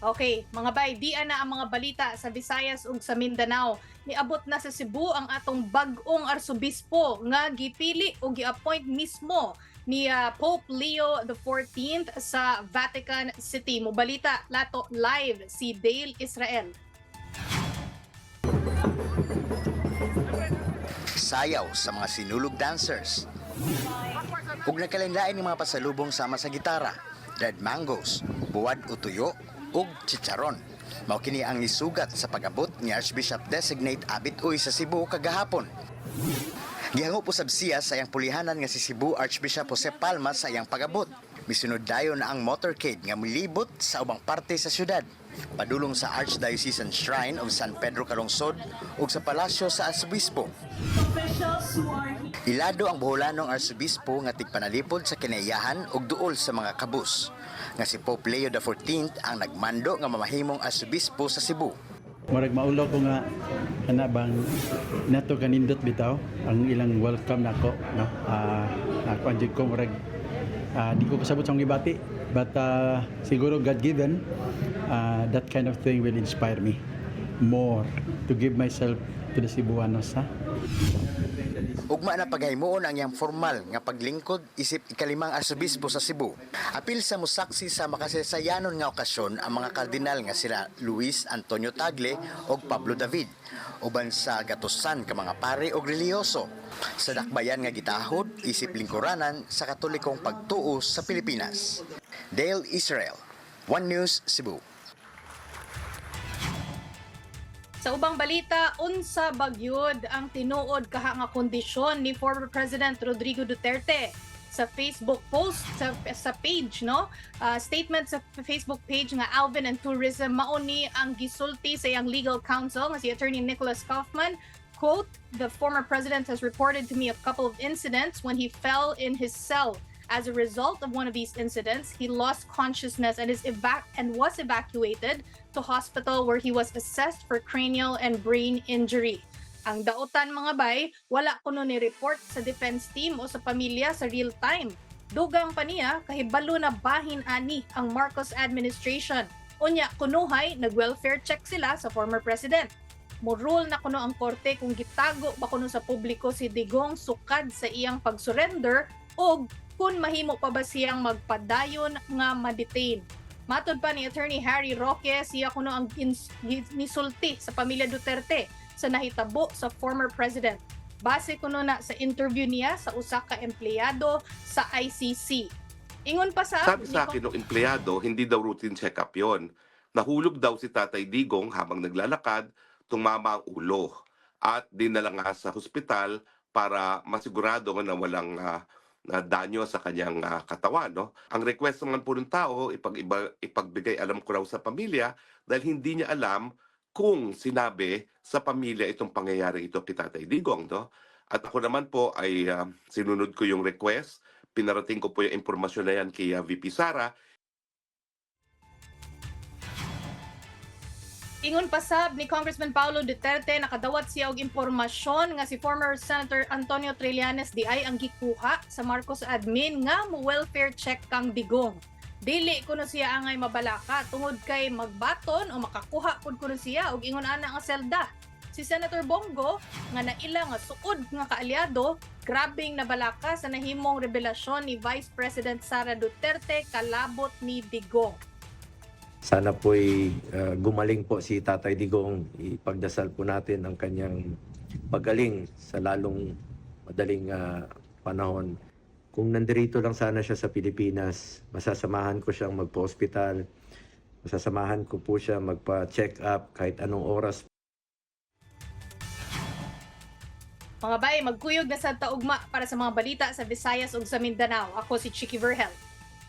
Okay, mga bay, diyan na ang mga balita sa Visayas ug sa Mindanao. Niabot na sa Cebu ang atong bag-ong arsobispo nga gipili o gi-appoint mismo ni Pope Leo XIV sa Vatican City. Mobalita lato live si Dale Israel. Sayaw sa mga sinulog dancers. Ug nagkalain-lain ng mga pasalubong sama sa gitara, dried mangoes, buwad o tuyo, ug chicharon. Mao kini ang nisugat sa pag-abot ni Archbishop Designate Abit Uy sa Cebu kagahapon. Gihangop usab siya sa iyang pulihanan nga si Cebu Archbishop Jose Palma sa iyang pag-abot. Misunod dayon na ang motorcade nga milibot sa ubang parte sa syudad, padulong sa Archdiocesan Shrine of San Pedro Calungsod ug sa palasyo sa Arsobispo. Ilado ang buholanong Arsobispo nga tigpanalipod sa kinaiyahan ug duol sa mga kabus. Nga si Pope Leo XIV ang nagmando nga mamahimong Arsobispo sa Cebu. Murag maulo ko nga bang nato kanindot bitaw ang ilang welcome nako no. Ako anjud ko murag di ko kasabot sa gibati but siguro God given that kind of thing will inspire me more to give myself to the Cebuanos ha. Ugma na paghimuon ang iyang formal nga paglingkod isip ikalimang arsobispo sa Cebu. Apil sa musaksi sa makasaysayanon nga okasyon ang mga kardinal nga sila Luis Antonio Tagle ug Pablo David, uban sa gatusan ka mga pare ug reliyoso. Sa dakbayan nga gitahod isip lingkuranan sa Katolikong pagtuo sa Pilipinas. Dale Israel, One News Cebu. Sa ubang balita, unsa bagyod ang tinuod kaha nga kondisyon ni former President Rodrigo Duterte sa Facebook post sa page no statement sa Facebook page nga Alvin and Tourism mao ni ang gisulti sa iyang legal counsel nga si Attorney Nicholas Kaufman. Quote, "The former president has reported to me a couple of incidents when he fell in his cell. As a result of one of these incidents, he lost consciousness and was evacuated to hospital where he was assessed for cranial and brain injury." Ang daotan mga bay, wala kuno ni report sa defense team o sa pamilya sa real time. Dugang pa niya kahibalo na bahin ani ang Marcos administration. Unya kunuhay nag-welfare check sila sa former president. Morule na kuno ang korte kung gitago ba kuno sa publiko si Digong sukad sa iyang pag-surrender o kung mahimo pa ba siyang magpadayon nga ma-detain. Matod pa ni Attorney Harry Roque, siya kuno ang nisulti sa pamilya Duterte sa nahitabo sa former president. Base kuno na sa interview niya sa usa ka empleyado sa ICC. Ingon pa Sabi sa akin ng empleyado, hindi daw routine check-up yon. Nahulog daw si Tatay Digong habang naglalakad, tumama ang ulo. At dinala nga sa hospital para masigurado na walang na danyo sa kanyang katawan. No? Ang request naman po ng tao, ipagbigay alam ko raw sa pamilya dahil hindi niya alam kung sinabi sa pamilya itong pangyayari ito kay Tatay Digong. No? At ako naman po ay sinunod ko yung request, pinarating ko po yung impormasyon na yan kay VP Sara. Ingon pasab ni Congressman Paulo Duterte nakadawat siya og impormasyon nga si former Senator Antonio Trillanes di ay ang gikuha sa Marcos admin nga mo welfare check kang Digong. Dili kuno siya angay mabalaka tungod kay magbaton o makakuha pud kuno siya og ingon ana nga selda. Si Senator Bongo nga naila nga suod nga kaalyado, grabing nabalaka sa nahimong revelasyon ni Vice President Sara Duterte kalabot ni Digong. Sana po'y gumaling po si Tatay Digong. Ipagdasal po natin ang kanyang pagaling sa lalong madaling panahon. Kung nandirito lang sana siya sa Pilipinas, masasamahan ko siyang magpa-hospital, masasamahan ko po siya magpa-check up kahit anong oras. Mga bay, magkuyog na sa taugma para sa mga balita sa Visayas ug sa Mindanao. Ako si Chicky Verhel.